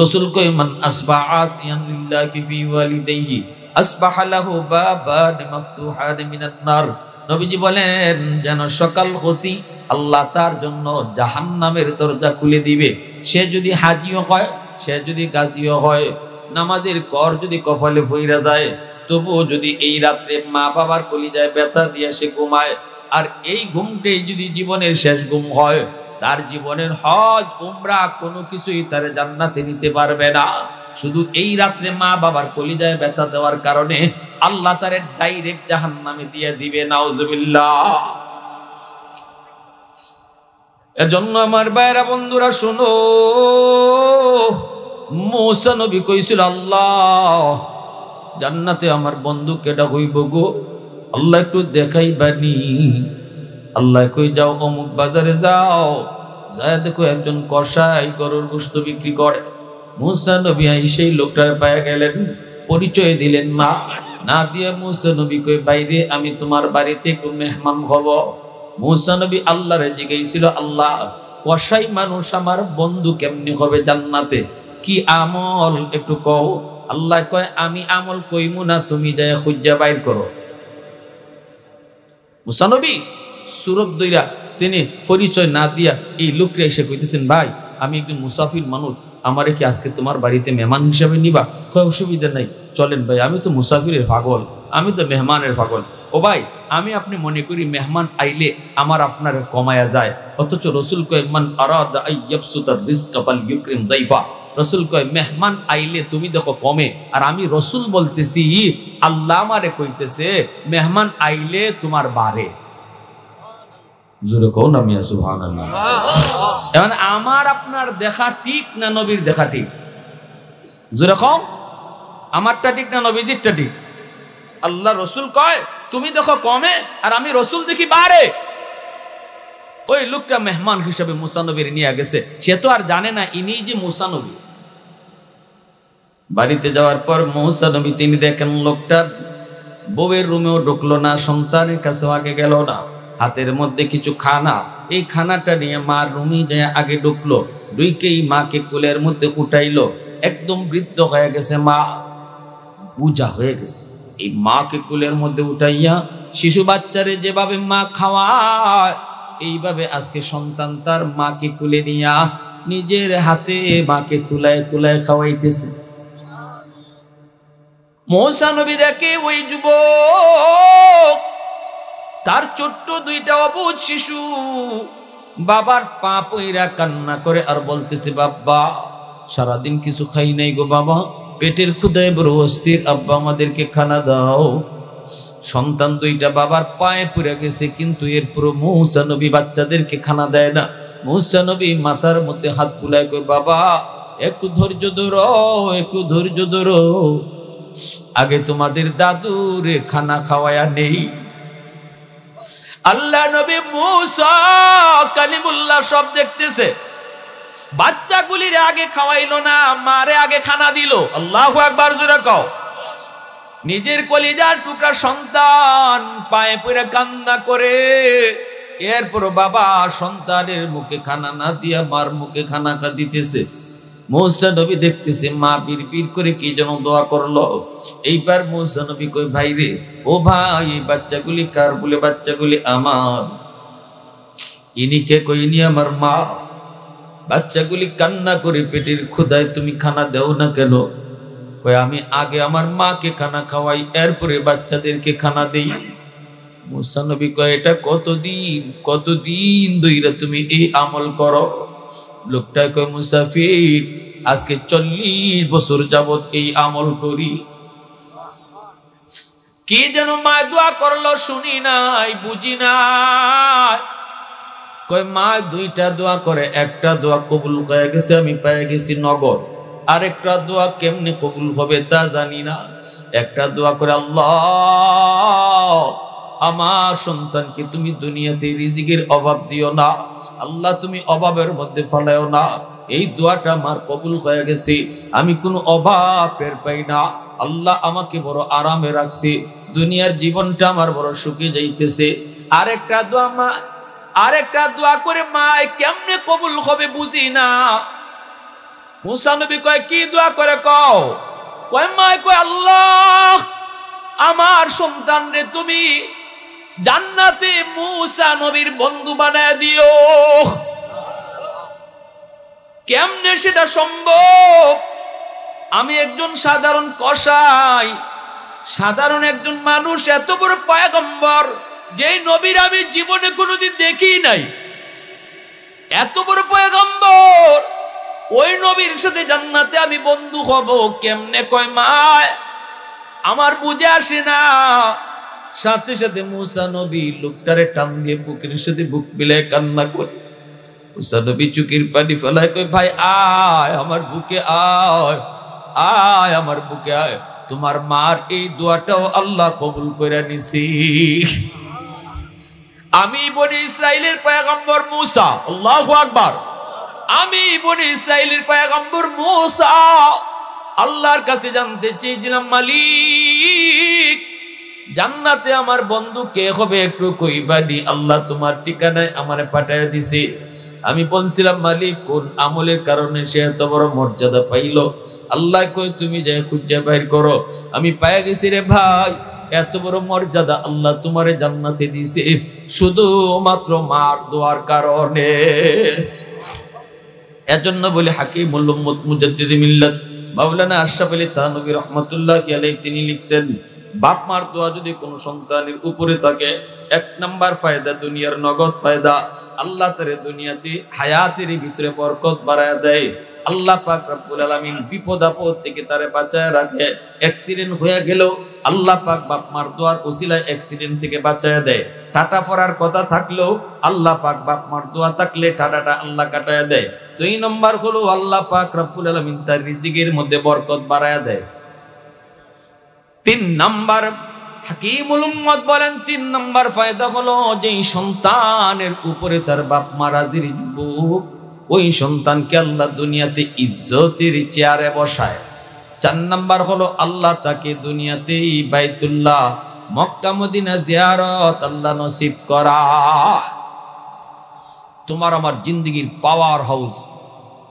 রাসূল কয় মান আসবাহ আসিয়ান লিল্লাহি ফি ওয়ালিদাইহি আসবাহ লাহু বাবান মাফতুহান মিনান নার। নবীজি বলেন, যেন সকাল হতেই আল্লাহ তার জন্য জাহান্নামের দরজা খুলে দিবে। সে যদি হাজিও হয়, সে যদি গাজীও হয়, নামাজের কর যদি কপালে ভইরা যায়, তবুও যদি এই রাত্রে মা বাবার কলিজায় ব্যথা দিয়ে সে ঘুমায়, আর এই ঘুমটাই যদি জীবনের শেষ ঘুম হয়, তার জীবনের হজ উমরা কোনো কিছুই তার জান্নাতে নিতে পারবে না। শুধু এই রাত্রে মা বাবার কলিজায় ব্যথা দেওয়ার কারণে আল্লাহ তারে ডাইরেক্ট জাহান্নামে দিয়ে দিবে, নাউজুবিল্লাহ। এজন্য আমার ভাইরা বন্ধুরা শুনো, মুসা নবী কইছিল, আল্লাহ জান্নাতে আমার বন্ধু কেডা হইব গো, আল্লাহ একটু দেখাইবানি। আল্লাহ কই, যাও অমুক বাজারে যাও, যায় দেখো একজন কসাই গরুর গোশত বিক্রি করে। মুসা নবী সেই লোকটার পায়ে গেলেন, পরিচয় দিলেন না, না দিয়ে মুসা নবী কই, বাইরে আমি তোমার বাড়িতে একটু মেহমান হব। মুসা নবী আল্লাহরে জিজ্ঞাসিল, আল্লাহ কসাই মানুষ আমার বন্ধু কেমনি হবে জান্নাতে, কি আমল একটু কও। আল্লাহ কয়, আমি আমল কইমু না, তুমি যায় খুঁজা বাইর করো। মুসা নবী সুরত দইরা তিনি পরিচয় না দিয়া এই লোকরে এসে কইতেছেন, ভাই আমি একজন মুসাফির মানুষ, আমারে কি আজকে তোমার বাড়িতে মেহমান হিসাবে নিবা? কয় অসুবিধা নাই, চলেন ভাই, আমি তো মুসাফিরের পাগল, আমি তো মেহমানের পাগল। ও ভাই, আমি আপনি মনে করি মেহমান আইলে আমার আপনার কমায়া যায়, অথচ রসুল কয় মান আরাদা আইয়াবসুতার রিজকা ফালইউকরিম দাইফা। রসুল কয় মেহমান আইলে তুমি দেখো কমে, আর আমি রসুল বলতেছি, আল্লাহ আমারে কইতেছে মেহমান আইলে তোমার বাড়ে। জোরে কও না মিয়া সুবহানাল্লাহ। এখন আমার আপনার দেখা ঠিক না নবীর দেখা ঠিক? জোরে কও, আমারটা ঠিক না নবীজিরটা ঠিক? আল্লাহ রসুল কয় তুমি দেখো কমে, আর আমি রসুল দেখি বাড়ে। ওই লোকটা মেহমান হিসেবে মুসা নবীর নিয়ে গেছে, সে তো আর জানে না ইনি যে মুসা নবী। বাড়িতে যাওয়ার পর মুসা নবী তিনি দেখেন লোকটা বউয়ের রুমেও ঢুকলো না, সন্তানের কাছে আগে গেল না, হাতের মধ্যে কিছু খানা, এই খানাটা নিয়ে মার রুমে যায় আগে ঢুকলো, ঢুকেই মাকে কোলের মধ্যে উঠাইলো। একদম বৃদ্ধ হয়ে গেছে মা, বুঝা হয়ে গেছে। এই মাকে কোলের মধ্যে উঠাইয়া শিশু বাচ্চারে যেভাবে মা খাওয়ায়, এইভাবে আজকে সন্তান তার মাকে কোলে নিয়া নিজের হাতে মাকে তুলায় তুলায় খাওয়াইতেছে। মুসা নবী দেখে ওই যুবক, তার ছোট্ট দুইটা অবুঝ শিশু বাবার পা পইরা কান্না করে আর বলতেছে, বাবা সারাদিন কিছু খাই নাই গো বাবা, পেটের ক্ষুধায় বড় অস্থির, আব্বা আমাদেরকে খানা দাও। সন্তান দুইটা বাবার পায়ে পড়ে গেছে, কিন্তু এরপর মুসা নবী বাচ্চাদেরকে খানা দেয় না। মুসা নবী মাথার মধ্যে হাত বুলায় কই, বাবা একটু ধৈর্য ধরো, একটু ধৈর্য ধরো, আগে তোমাদের দাদুরে খানা খাওয়ায়া নেই। আল্লাহ নবী মুসা কালিমুল্লাহ সব দেখতেছে, বাচ্চাগুলির আগে খাওয়াইলো না, মারে আগে খানা দিল। আল্লাহু আকবার জোরে কও। নিজের কলিজার টুকরা সন্তান পায়ে পড়ে কান্না করে, এরপর বাবা সন্তানের মুখে খানা না দিয়া মার মুখে খানা দিতেছে। মুসা নবী দেখতেছে মা বিড়বিড় করে কি যেন দোয়া করলো। এইবার মুসা নবী কই, ভাই রে, ও ভাই, এই বাচ্চাগুলি কার? বলে বাচ্চাগুলি আমার। ইনিকে কই, ইনি আমার মা। বাচ্চাগুলি কান্না করে পেটের ক্ষুধায় তুমি খানা দেও না কেন? কই, আমি আগে আমার মাকে খানা খাওয়াই, এরপরে বাচ্চাদেরকে খানা দেই। মুসা নবী কয়, এটা কতদিন ধইরা তুমি এই আমল করো? লোকটা কয়, মুসাফির আজকে 40 বছর যাবত এই আমল করি। কি যেন মা দোয়া করলো শুনি নাই, বুঝি নাই। কয়, মা দুইটা দোয়া করে, একটা দোয়া কবুল হয়ে গেছে, আমি পেয়ে গেছি নগদ। আরেকটা দোয়া কেমনে কবুল হবে তা জানি না। একটা দোয়া করে, আল্লাহ আমার সন্তানকে তুমি দুনিয়াতে রিজিকের অভাব দিও না, আল্লাহ তুমি অভাবের মধ্যে ফেলাও না। এই দোয়াটা আমার কবুল হয়ে গেছে, আমি কোনো অভাব টের পাই না। আল্লাহ আমাকে বড় আরামে রাখছে, দুনিয়ার জীবনটা আমার বড় সুখে যাইতেছে। আরেকটা দোয়া করে মা কেমনে কবুল হবে বুঝি না। মুসা নবী কয়, কি দোয়া করে কও? কয়, মা কয়, আল্লাহ আমার সন্তান রে তুমি জান্নাতে মুসা নবীর বন্ধু বানায় দিও। কেমনে সেটা সম্ভব? আমি একজন সাধারণ কসাই, সাধারণ একজন মানুষ, এত বড় পয়গম্বর যেই নবীর আমি জীবনে কোনোদিন দেখি নাই, এত বড় পয়গম্বর, ওই নবীর সাথে জান্নাতে আমি বন্ধু হব কেমনে? কয়, মা আমার বুঝে আসে না। সাথে সাথে মুসা নবী লোকটারে টান দিয়ে বুকের সাথে বুক মিলায় কান্না করে। মুসা নবী চোখের পানি ফেলায়, কয়, ভাই আয় আমার বুকে, আয় আয় আমার বুকে আয়। তোমার মার এই দোয়াটাও আল্লাহ কবুল করে নিছি। আমি বনি ইসরাইলের পয়গম্বর মুসা, আল্লাহু আকবার, আমি বনি ইসরাইলের পয়গম্বর মুসা আল্লাহর কাছে জানতে চেয়েছিলাম, মালিক জান্নাতে আমার বন্ধু কে হবে একটু কইবানি? আল্লাহ তোমার ঠিকানায় আমারে পাঠায় দিছে। আমি বলছিলাম, মালিক কোন আমলের কারণে সে এত বড় মর্যাদা পাইল? আল্লাহ কই, তুমি যাই খুঁজে বাইর করো। আমি পায়ে গেছি রে ভাই, এত বড় মর্যাদা আল্লাহ তোমারে জান্নাতে দিছে শুধুমাত্র মার দোয়ার কারণে। এজন্য বলে হাকিমুল উম্মত মুজাদ্দিদ মিল্লাত মাওলানা আশরাফ আলী থানভী রাহমাতুল্লাহি আলাইহি তিনি লিখছেন, বাপ মার দোয়া যদি কোনো সন্তানের উপরে থাকে, এক নাম্বার ফায়দা দুনিয়ার নগদ ফায়দা, আল্লাহ তারে দুনিয়াতে হায়াতের ভিতরে বরকত বাড়ায় দেয়। আল্লাহ পাক রব্বুল আলামিন বিপদ আপদ থেকে তারে বাঁচায় রাখে। অ্যাক্সিডেন্ট হয়ে গেল আল্লাহ পাক বাপ মার দোয়ার ওসিলায় অ্যাক্সিডেন্ট থেকে বাঁচায় দেয়। টাটা পড়ার কথা থাকলেও আল্লাহ পাক বাপ মার দোয়া থাকলে টাটাটা আল্লাহ কাটায় দেয়। 2 নম্বর হলো আল্লাহ পাক রব্বুল আলামিন তার রিজিকের মধ্যে বরকত বাড়ায় দেয়। 3 নম্বর হাকিমুল উম্মত বলেন 3 নম্বর ফায়দা হলো যে সন্তানের উপরে তার বাপ মা রাজির যুবক, ওই সন্তানকে আল্লাহ দুনিয়াতে ইজ্জতের চেয়ারে বসায়। 4 নম্বর হলো আল্লাহ তাকে দুনিয়াতে বাইতুল্লাহ মক্কা মদিনা জিয়ারত আল্লাহ নসিব করায়। তোমার আমার জিন্দেগির পাওয়ার হাউস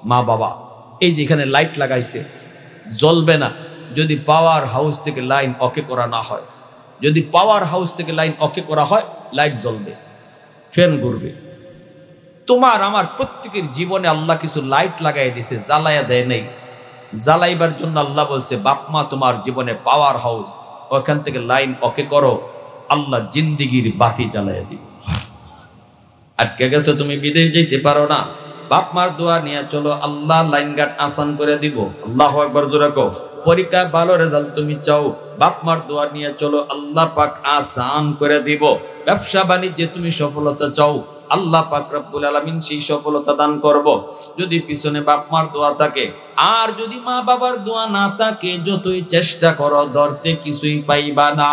মা বাবা। এই যেখানে লাইট লাগাইছে জ্বলবে না যদি পাওয়ার হাউস থেকে লাইন ওকে করা না হয়। যদি পাওয়ার হাউস থেকে লাইন ওকে করা হয়, লাইট জ্বলবে, ফ্যান ঘুরবে। তোমার আমার প্রত্যেকের জীবনে আল্লাহ কিছু লাইট লাগাই দিছে, জ্বালাইয়া দেয় নাই। জ্বালাইবার জন্য আল্লাহ বলছে, বাপ মা তোমার জীবনে পাওয়ার হাউস, ওখান থেকে লাইন ওকে করো, আল্লাহ জিন্দিগির বাতি জ্বালাইয়া দিবে। আটকে গেছো, তুমি বিদেশ যেতে পারো না, বাপ মার দোয়া নিয়ে চলো, আল্লাহ লাইন গার্ড আসান করে দিব। আল্লাহু আকবার জোরে কও। পরীক্ষায় ভালো রেজাল্ট তুমি চাও, বাপ মার দোয়া নিয়ে চলো, আল্লাহ পাক আসান করে দিব। ব্যবসা বাণিজ্যে তুমি সফলতা চাও, আল্লাহ পাক রব্বুল আলামিন সেই সফলতা দান করব। যদি পিছনে বাপ মার দোয়া থাকে, আর যদি মা বাবার দোয়া না থাকে, যতই চেষ্টা করো ধরতে কিছুই পাইবা না।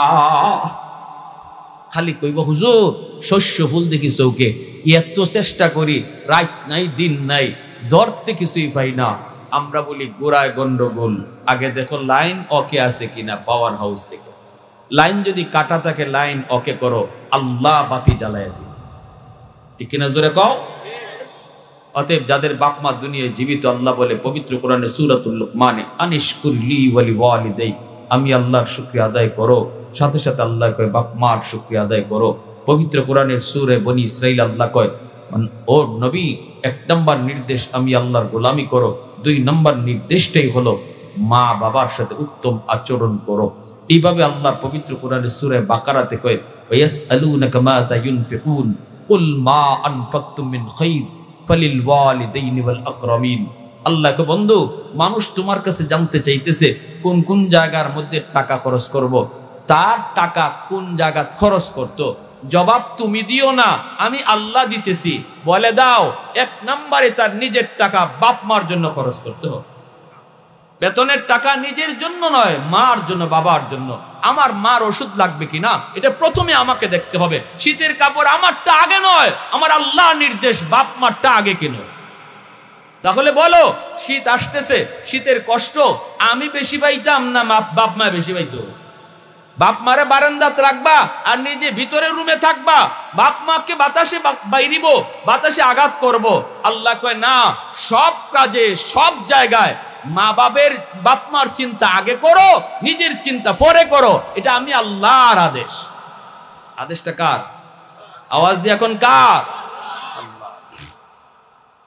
খালি কইব, হুজুর শস্য ফুল দেখি চৌকে, এত চেষ্টা করি, রাত নাই দিন নাই, ধরতে কিছুই পাই না। আমরা বলি গোড়ায় গন্ডগোল, আগে দেখো লাইন ওকে আছে কিনা পাওয়ার হাউস থেকে। লাইন যদি কাটা থাকে, লাইন ওকে করো, আল্লাহ বাতি জ্বালায় দিবে। ঠিক কিনা জোরে কও। অতএব যাদের বাপ মা দুনিয়ায় জীবিত, আল্লাহ বলে পবিত্র কোরআনে সূরাতুল লুকমানে, আনিশকুর লি ওয়ালি ওয়ালিদাই, আমি আল্লাহর শুকরিয়া আদায় করো। সাথে সাথে আল্লাহ কয় বাপ মার শুকরিয়া আদায় করো। পবিত্র কোরআনের সূরা বনি ইসরাঈল আল্লাহ কয়, ও নবী, 1 নম্বর নির্দেশ আমি আল্লাহর গোলামি করো, 2 নম্বর নির্দেশটাই হলো মা বাবার সাথে উত্তম আচরণ করো। এইভাবে আল্লাহ পবিত্র কোরআনের সূরা বাকারাতে কয়, ওয়ায়াসআলুনাকা মাযা ইউনফিকুন কুল মা আনফাকতুম মিন খাইর ফালিল ওয়ালিদাইনি ওয়াল আকরামিন। আল্লাহকে বন্ধু, মানুষ তোমার কাছে জানতে চাইতেছে কোন কোন জায়গার মধ্যে টাকা খরচ করব। তার টাকা কোন জায়গা খরচ করত, জবাব তুমি দিও না, আমি আল্লাহ দিতেছি। বলে দাও 1 নম্বরে তার নিজের টাকা বাপ মার জন্য খরচ করতে হবে। বেতনের টাকা নিজের জন্য নয়, মার জন্য, বাবার জন্য। আমার মার ওষুধ লাগবে কিনা এটা প্রথমে আমাকে দেখতে হবে। শীতের কাপড় আমারটা আগে নয়, আমার আল্লাহ নির্দেশ বাপ মারটা আগে কিনো। তাহলে বলো, শীত আসতেছে, শীতের কষ্ট আমি বেশি পাইতাম না বাপ মা বেশি পাইতো? বাপ মারে বারান্দাত রাখবা আর নিজে ভিতরে রুমে থাকবা, বাপ মাকে বাতাসে বাইরিব, বাতাসে আঘাত করব। আল্লাহ কয় না, সব কাজে সব জায়গায় মা বাবের বাপ মার চিন্তা আগে করো, নিজের চিন্তা পরে করো। এটা আমি আল্লাহর আদেশ। আদেশটা কার? আওয়াজ দিয়ে এখন কার? আল্লাহ।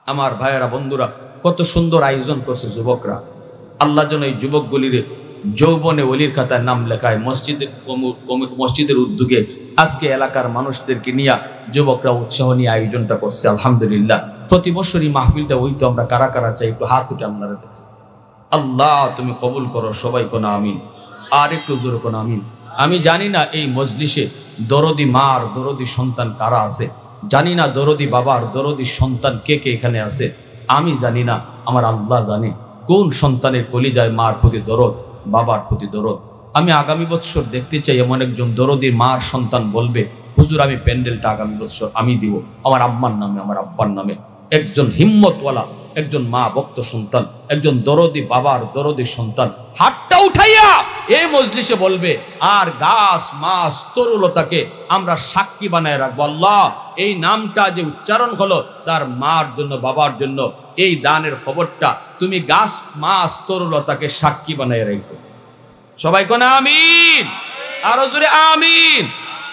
আমার ভাইয়েরা, বন্ধুরা, কত সুন্দর আয়োজন করছে যুবকরা। আল্লাহ যেন এই যুবকগুলির যৌবনে ওলির খাতায় নাম লেখায়। মসজিদের উদ্যোগে আজকে এলাকার মানুষদেরকে নিয়ে যুবকরা উৎসাহ নিয়ে আয়োজনটা করছে। আলহামদুলিল্লাহ। প্রতি বছরই মাহফিলটা ওই তো আমরা কারা কারা চাই, একটু হাত উঠে আপনারা দেখেন। আল্লাহ তুমি কবুল করো, সবাই কোন আমিন, আর একটু জোরে কোন আমিন। আমি জানি না এই মজলিসে দরদি মার দরদি সন্তান কারা আছে, জানি না দরদি বাবার দরদি সন্তান কে কে এখানে আছে। আমি জানি না, আমার আল্লাহ জানে কোন সন্তানের কলিজায় মার প্রতি দরদ, বাবার প্রতি দরদ। আমি আগামী বছর দেখতে চাই এমন একজন দরদির মার সন্তান বলবে, হুজুর আমি প্যান্ডেলটা আগামী বছর আমি দিব আমার আম্মার নামে, আমার আব্বার নামে। একজন হিম্মতওয়ালা, একজন মা ভক্ত সন্তান, একজন দরদি বাবার দরদি সন্তান হাতটা উঠাইয়া এই মজলিসে বলবে, আর গাছ মাছ তরুলতাকে আমরা সাক্ষী বানায় রাখবো। আল্লাহ, এই নামটা যে উচ্চারণ হলো তার মার জন্য, বাবার জন্য, এই দানের খবরটা তুমি গাছ মাছ তরুলতাকে সাক্ষী বানায় রাখবো। সবাই কোন আমিন, আরো জোরে আমিন।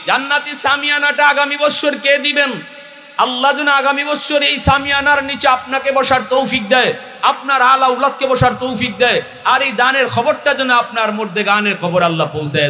জান্নাতি সামিয়ানাটা আগামী বছর কে দিবেন? আল্লাহ যেন আগামী বছর এই সামিয়ানার নিচে আপনাকে বসার তৌফিক দেয়, আপনার আলা উলাদকে বসার তৌফিক দেয়, আর এই দানের খবরটা যেন আপনার মধ্যে গানের খবর আল্লাহ পৌঁছায় দেয়।